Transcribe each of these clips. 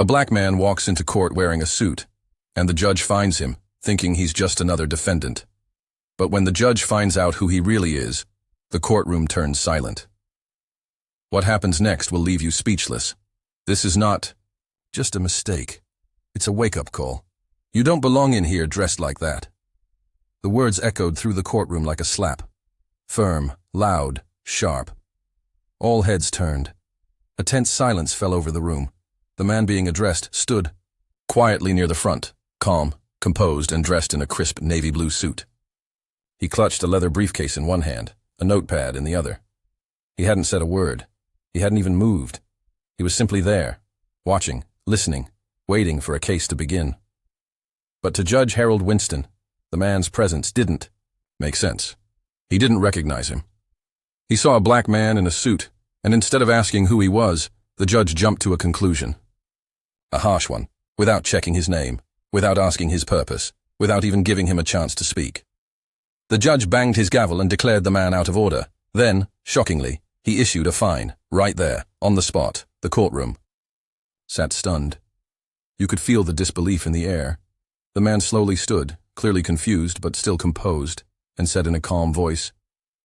A black man walks into court wearing a suit, and the judge finds him, thinking he's just another defendant. But when the judge finds out who he really is, the courtroom turns silent. What happens next will leave you speechless. This is not just a mistake. It's a wake-up call. You don't belong in here dressed like that. The words echoed through the courtroom like a slap. Firm, loud, sharp. All heads turned. A tense silence fell over the room. The man being addressed stood quietly near the front, calm, composed, and dressed in a crisp navy blue suit. He clutched a leather briefcase in one hand, a notepad in the other. He hadn't said a word. He hadn't even moved. He was simply there, watching, listening, waiting for a case to begin. But to Judge Harold Winston, the man's presence didn't make sense. He didn't recognize him. He saw a black man in a suit, and instead of asking who he was, the judge jumped to a conclusion. A harsh one, without checking his name, without asking his purpose, without even giving him a chance to speak. The judge banged his gavel and declared the man out of order. Then, shockingly, he issued a fine, right there, on the spot. The courtroom sat stunned. You could feel the disbelief in the air. The man slowly stood, clearly confused but still composed, and said in a calm voice,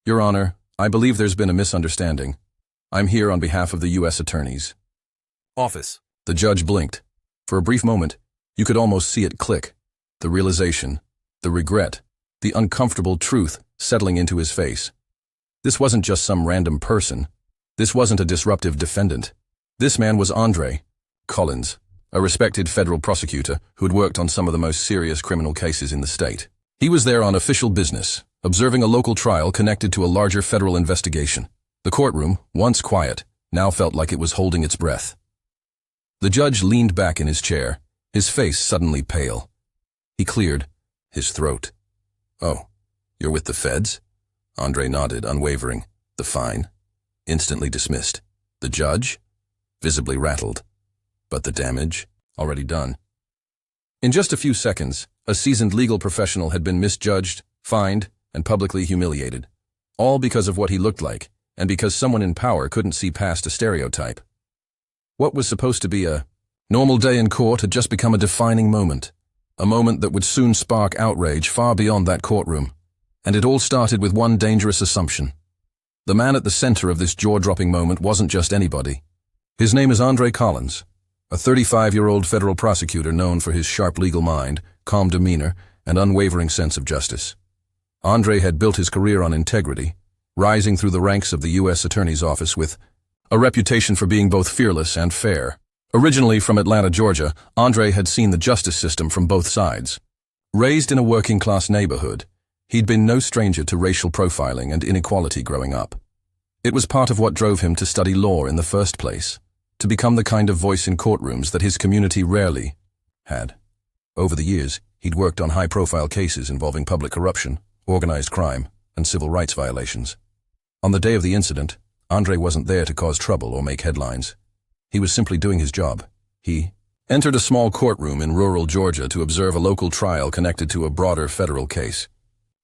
"Your Honor, I believe there's been a misunderstanding. I'm here on behalf of the U.S. Attorney's Office." The judge blinked. For a brief moment, you could almost see it click. The realization, the regret, the uncomfortable truth settling into his face. This wasn't just some random person. This wasn't a disruptive defendant. This man was Andre Collins, a respected federal prosecutor who had worked on some of the most serious criminal cases in the state. He was there on official business, observing a local trial connected to a larger federal investigation. The courtroom, once quiet, now felt like it was holding its breath. The judge leaned back in his chair, his face suddenly pale. He cleared his throat. "Oh, you're with the feds?" Andre nodded, unwavering. "The fine?" Instantly dismissed. The judge? Visibly rattled. But the damage? Already done. In just a few seconds, a seasoned legal professional had been misjudged, fined, and publicly humiliated. All because of what he looked like, and because someone in power couldn't see past a stereotype. What was supposed to be a normal day in court had just become a defining moment. A moment that would soon spark outrage far beyond that courtroom. And it all started with one dangerous assumption. The man at the center of this jaw-dropping moment wasn't just anybody. His name is Andre Collins, a 35-year-old federal prosecutor known for his sharp legal mind, calm demeanor, and unwavering sense of justice. Andre had built his career on integrity, rising through the ranks of the U.S. Attorney's Office with a reputation for being both fearless and fair. Originally from Atlanta, Georgia, Andre had seen the justice system from both sides. Raised in a working-class neighborhood, he'd been no stranger to racial profiling and inequality growing up. It was part of what drove him to study law in the first place, to become the kind of voice in courtrooms that his community rarely had. Over the years, he'd worked on high-profile cases involving public corruption, organized crime, and civil rights violations. On the day of the incident, Andre wasn't there to cause trouble or make headlines. He was simply doing his job. He entered a small courtroom in rural Georgia to observe a local trial connected to a broader federal case.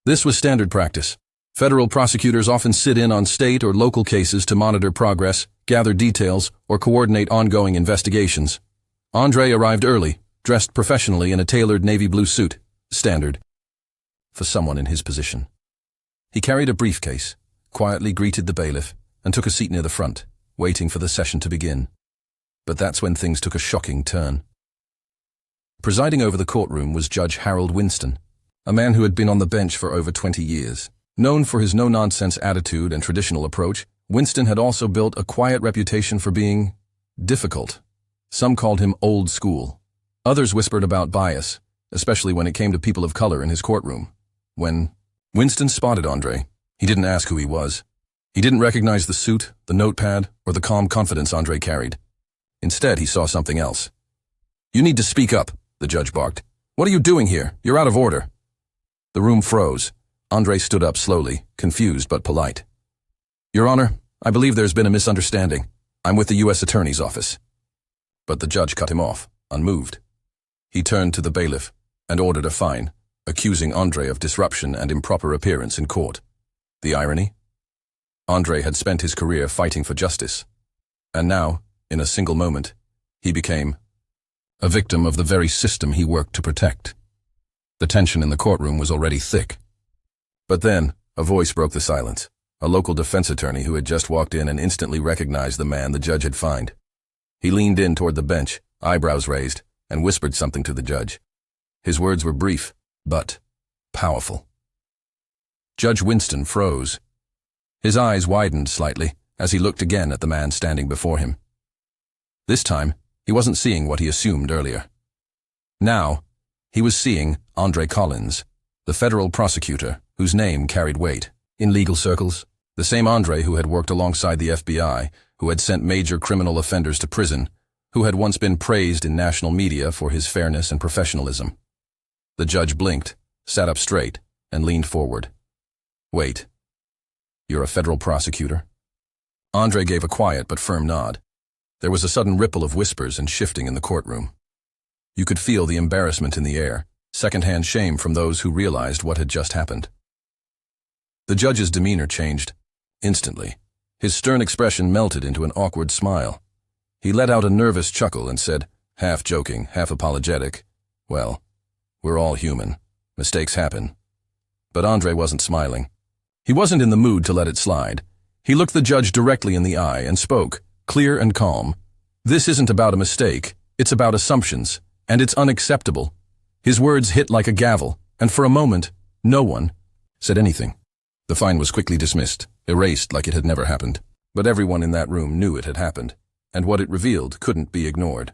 This was standard practice. Federal prosecutors often sit in on state or local cases to monitor progress, gather details, or coordinate ongoing investigations. Andre arrived early, dressed professionally in a tailored navy blue suit, standard for someone in his position. He carried a briefcase, quietly greeted the bailiff, and took a seat near the front, waiting for the session to begin. But that's when things took a shocking turn. Presiding over the courtroom was Judge Harold Winston, a man who had been on the bench for over 20 years. Known for his no-nonsense attitude and traditional approach, Winston had also built a quiet reputation for being difficult. Some called him old school. Others whispered about bias, especially when it came to people of color in his courtroom. When Winston spotted Andre, he didn't ask who he was. He didn't recognize the suit, the notepad, or the calm confidence Andre carried. Instead, he saw something else. "You need to speak up," the judge barked. "What are you doing here? You're out of order." The room froze. Andre stood up slowly, confused but polite. "Your Honor, I believe there's been a misunderstanding. I'm with the U.S. Attorney's Office." But the judge cut him off, unmoved. He turned to the bailiff and ordered a fine, accusing Andre of disruption and improper appearance in court. The irony? Andre had spent his career fighting for justice. And now, in a single moment, he became a victim of the very system he worked to protect. The tension in the courtroom was already thick. But then, a voice broke the silence, a local defense attorney who had just walked in and instantly recognized the man the judge had fined. He leaned in toward the bench, eyebrows raised, and whispered something to the judge. His words were brief, but powerful. Judge Winston froze. His eyes widened slightly as he looked again at the man standing before him. This time, he wasn't seeing what he assumed earlier. Now, he was seeing Andre Collins, the federal prosecutor whose name carried weight in legal circles, the same Andre who had worked alongside the FBI, who had sent major criminal offenders to prison, who had once been praised in national media for his fairness and professionalism. The judge blinked, sat up straight, and leaned forward. Wait. You're a federal prosecutor? Andre gave a quiet but firm nod. There was a sudden ripple of whispers and shifting in the courtroom. You could feel the embarrassment in the air, secondhand shame from those who realized what had just happened. The judge's demeanor changed. Instantly, his stern expression melted into an awkward smile. He let out a nervous chuckle and said, half joking, half apologetic, "Well, we're all human. Mistakes happen." But Andre wasn't smiling. He wasn't in the mood to let it slide. He looked the judge directly in the eye and spoke, clear and calm. "This isn't about a mistake. It's about assumptions, and it's unacceptable." His words hit like a gavel, and for a moment, no one said anything. The fine was quickly dismissed, erased like it had never happened. But everyone in that room knew it had happened, and what it revealed couldn't be ignored.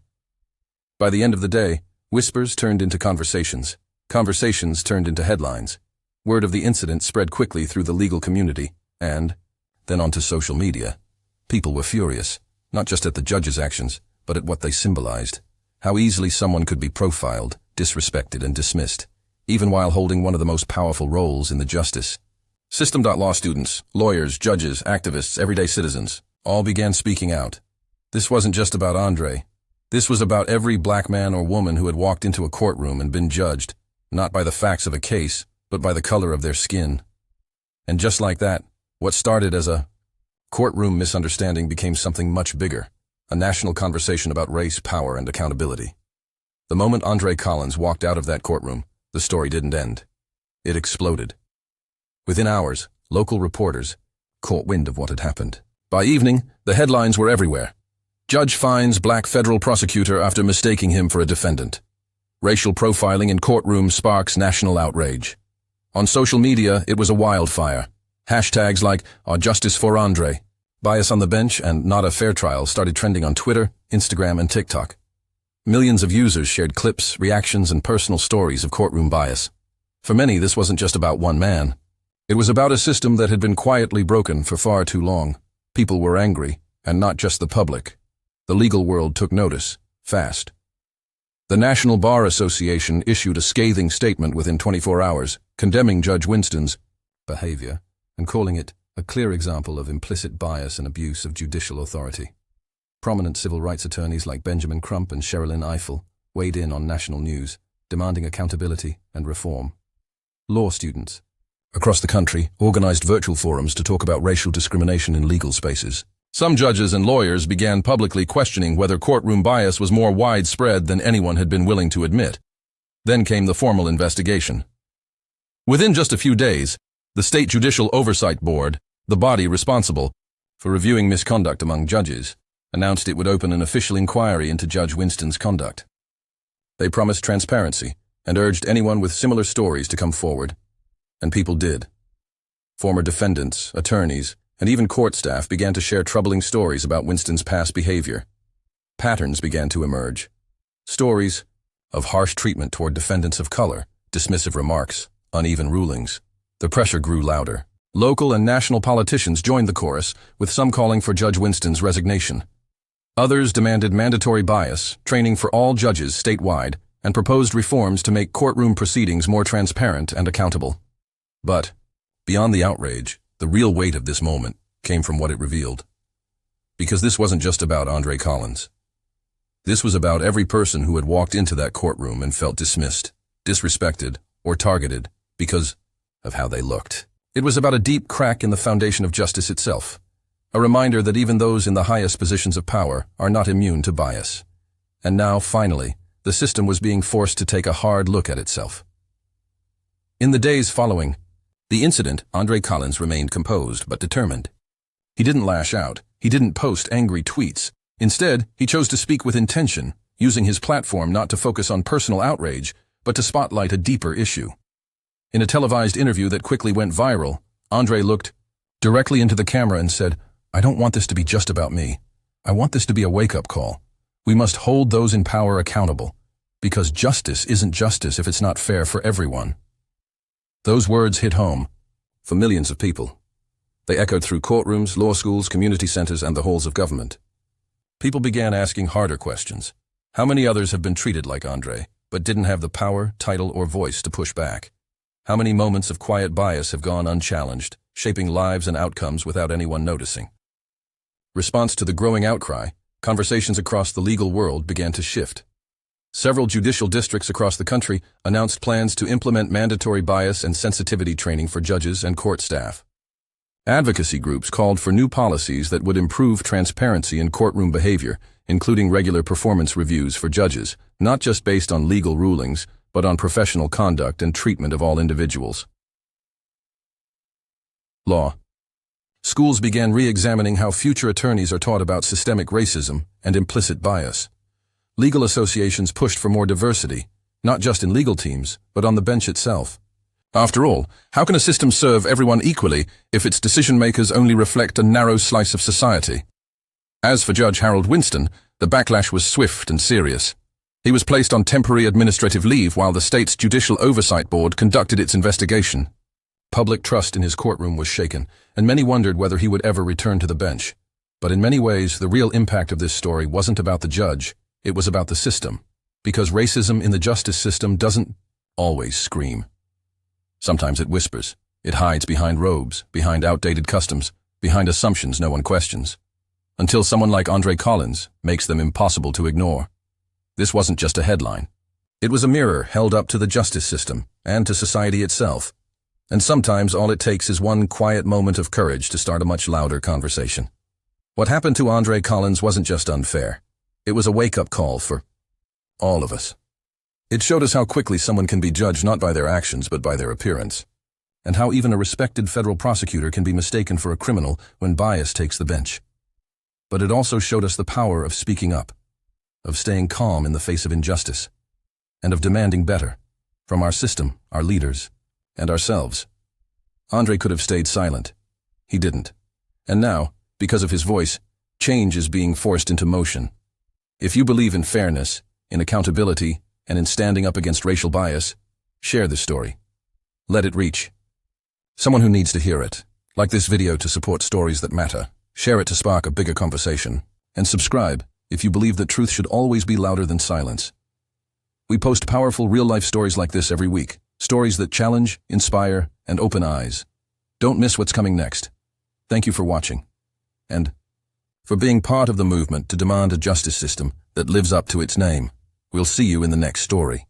By the end of the day, whispers turned into conversations. Conversations turned into headlines. Word of the incident spread quickly through the legal community, and then onto social media. People were furious, not just at the judge's actions, but at what they symbolized. How easily someone could be profiled, disrespected, and dismissed, even while holding one of the most powerful roles in the justice. System.law students, lawyers, judges, activists, everyday citizens, all began speaking out. This wasn't just about Andre. This was about every black man or woman who had walked into a courtroom and been judged, not by the facts of a case, but by the color of their skin. And just like that, what started as a courtroom misunderstanding became something much bigger, a national conversation about race, power, and accountability. The moment Andre Collins walked out of that courtroom, the story didn't end. It exploded. Within hours, local reporters caught wind of what had happened. By evening, the headlines were everywhere. Judge fines black federal prosecutor after mistaking him for a defendant. Racial profiling in courtroom sparks national outrage. On social media, it was a wildfire. Hashtags like "Justice for Andre," "Bias on the bench," and "Not a fair trial" started trending on Twitter, Instagram, and TikTok. Millions of users shared clips, reactions, and personal stories of courtroom bias. For many, this wasn't just about one man. It was about a system that had been quietly broken for far too long. People were angry, and not just the public. The legal world took notice, fast. The National Bar Association issued a scathing statement within 24 hours, condemning Judge Winston's behavior and calling it a clear example of implicit bias and abuse of judicial authority. Prominent civil rights attorneys like Benjamin Crump and Sherilyn Ifill weighed in on national news, demanding accountability and reform. Law students across the country organized virtual forums to talk about racial discrimination in legal spaces. Some judges and lawyers began publicly questioning whether courtroom bias was more widespread than anyone had been willing to admit. Then came the formal investigation. Within just a few days, the State Judicial Oversight Board, the body responsible for reviewing misconduct among judges, announced it would open an official inquiry into Judge Winston's conduct. They promised transparency and urged anyone with similar stories to come forward. And people did. Former defendants, attorneys, and even court staff began to share troubling stories about Winston's past behavior. Patterns began to emerge. Stories of harsh treatment toward defendants of color, dismissive remarks, uneven rulings. The pressure grew louder. Local and national politicians joined the chorus, with some calling for Judge Winston's resignation. Others demanded mandatory bias, training for all judges statewide, and proposed reforms to make courtroom proceedings more transparent and accountable. But, beyond the outrage, the real weight of this moment came from what it revealed. Because this wasn't just about Andre Collins. This was about every person who had walked into that courtroom and felt dismissed, disrespected, or targeted because of how they looked. It was about a deep crack in the foundation of justice itself, a reminder that even those in the highest positions of power are not immune to bias. And now, finally, The system was being forced to take a hard look at itself. In the days following the incident, Andre Collins remained composed but determined. He didn't lash out. He didn't post angry tweets. Instead, he chose to speak with intention, using his platform not to focus on personal outrage, but to spotlight a deeper issue. In a televised interview that quickly went viral, Andre looked directly into the camera and said, "I don't want this to be just about me. I want this to be a wake-up call. We must hold those in power accountable, because justice isn't justice if it's not fair for everyone." Those words hit home for millions of people. They echoed through courtrooms, law schools, community centers, and the halls of government. People began asking harder questions. How many others have been treated like Andre, but didn't have the power, title, or voice to push back? How many moments of quiet bias have gone unchallenged, shaping lives and outcomes without anyone noticing? Response to the growing outcry, conversations across the legal world began to shift. Several judicial districts across the country announced plans to implement mandatory bias and sensitivity training for judges and court staff. Advocacy groups called for new policies that would improve transparency in courtroom behavior, including regular performance reviews for judges, not just based on legal rulings, but on professional conduct and treatment of all individuals. Law. Schools began re-examining how future attorneys are taught about systemic racism and implicit bias. Legal associations pushed for more diversity, not just in legal teams, but on the bench itself. After all, how can a system serve everyone equally if its decision-makers only reflect a narrow slice of society? As for Judge Harold Winston, the backlash was swift and serious. He was placed on temporary administrative leave while the state's Judicial Oversight Board conducted its investigation. Public trust in his courtroom was shaken, and many wondered whether he would ever return to the bench. But in many ways, the real impact of this story wasn't about the judge, it was about the system. Because racism in the justice system doesn't always scream. Sometimes it whispers. It hides behind robes, behind outdated customs, behind assumptions no one questions. Until someone like Andre Collins makes them impossible to ignore. This wasn't just a headline. It was a mirror held up to the justice system and to society itself. And sometimes all it takes is one quiet moment of courage to start a much louder conversation. What happened to Andre Collins wasn't just unfair. It was a wake-up call for all of us. It showed us how quickly someone can be judged not by their actions but by their appearance, and how even a respected federal prosecutor can be mistaken for a criminal when bias takes the bench. But it also showed us the power of speaking up, of staying calm in the face of injustice, and of demanding better from our system, our leaders, and ourselves. Andre could have stayed silent. He didn't. And now, because of his voice, change is being forced into motion. If you believe in fairness, in accountability, and in standing up against racial bias, share this story. Let it reach someone who needs to hear it. Like this video to support stories that matter. Share it to spark a bigger conversation. And subscribe if you believe that truth should always be louder than silence. We post powerful real-life stories like this every week. Stories that challenge, inspire, and open eyes. Don't miss what's coming next. Thank you for watching. And for being part of the movement to demand a justice system that lives up to its name. We'll see you in the next story.